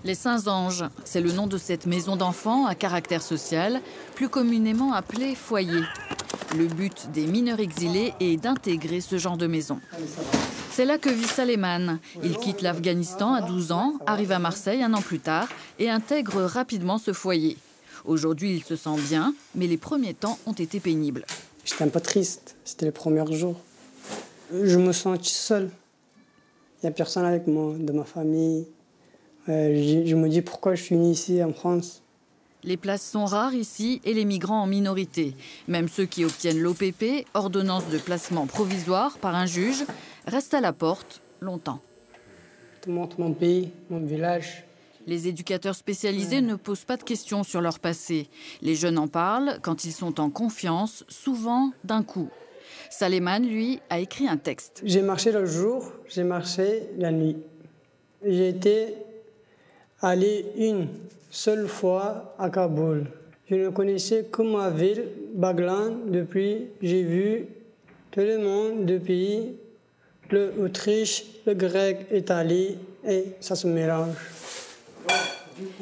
Les Saints-Anges, c'est le nom de cette maison d'enfants à caractère social, plus communément appelée foyer. Le but des mineurs exilés est d'intégrer ce genre de maison. C'est là que vit Saléman. Il quitte l'Afghanistan à 12 ans, arrive à Marseille un an plus tard et intègre rapidement ce foyer. Aujourd'hui, il se sent bien, mais les premiers temps ont été pénibles. J'étais un peu triste, c'était les premiers jours. Je me sens seul. Il n'y a personne avec moi, de ma famille. Je me dis pourquoi je suis venu ici en France. Les places sont rares ici et les migrants en minorité. Même ceux qui obtiennent l'OPP, ordonnance de placement provisoire par un juge, restent à la porte longtemps. Je te montre mon pays, mon village. Les éducateurs spécialisés ne posent pas de questions sur leur passé. Les jeunes en parlent quand ils sont en confiance, souvent d'un coup. Saléman, lui, a écrit un texte. J'ai marché le jour, j'ai marché la nuit. J'ai été allé une seule fois à Kaboul. Je ne connaissais que ma ville, Baglan. Depuis, j'ai vu tout le monde du pays, l'Autriche, le grec, l'Italie, et ça se mélange.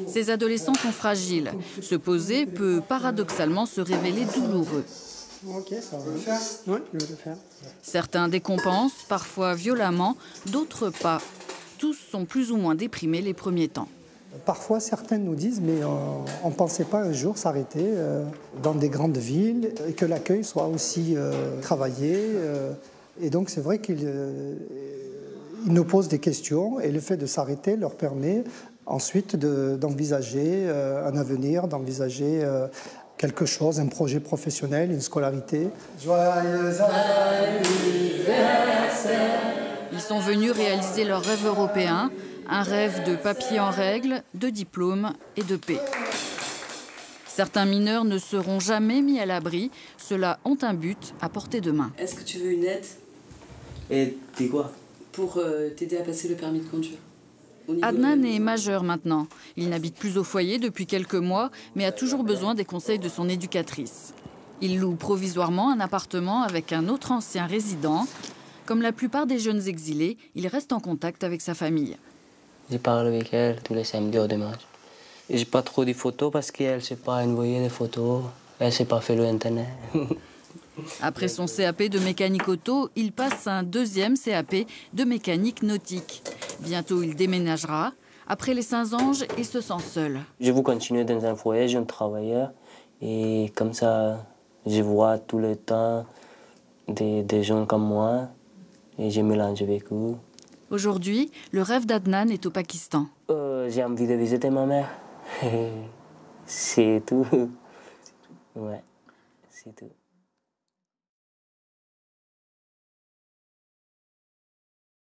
Ces adolescents sont fragiles. Se poser peut paradoxalement se révéler douloureux. Ok, ça va. Oui, je vais le faire. Certains décompensent, parfois violemment, d'autres pas. Tous sont plus ou moins déprimés les premiers temps. Parfois, certains nous disent, mais on ne pensait pas un jour s'arrêter dans des grandes villes et que l'accueil soit aussi travaillé. Et donc, c'est vrai qu'ils nous posent des questions et le fait de s'arrêter leur permet ensuite d'envisager un avenir, d'envisager quelque chose, un projet professionnel, une scolarité. Joyeux anniversaire! Ils sont venus réaliser leur rêve européen, un rêve de papier en règle, de diplôme et de paix. Certains mineurs ne seront jamais mis à l'abri, ceux-là ont un but à portée de main. Est-ce que tu veux une aide? Et t'es quoi? Pour t'aider à passer le permis de conduire. Adnan est majeur maintenant. Il n'habite plus au foyer depuis quelques mois, mais a toujours besoin des conseils de son éducatrice. Il loue provisoirement un appartement avec un autre ancien résident. Comme la plupart des jeunes exilés, il reste en contact avec sa famille. Je parle avec elle tous les samedis au dimanche. J'ai pas trop de photos parce qu'elle ne sait pas envoyer des photos. Elle ne sait pas faire le internet. Après son CAP de mécanique auto, il passe un deuxième CAP de mécanique nautique. Bientôt, il déménagera. Après les Saints-Anges, il se sent seul. Je veux continuer dans un foyer, jeune travailleur. Et comme ça, je vois tout le temps des gens comme moi. Et je mélange avec eux. Aujourd'hui, le rêve d'Adnan est au Pakistan. J'ai envie de visiter ma mère. C'est tout. Ouais, c'est tout.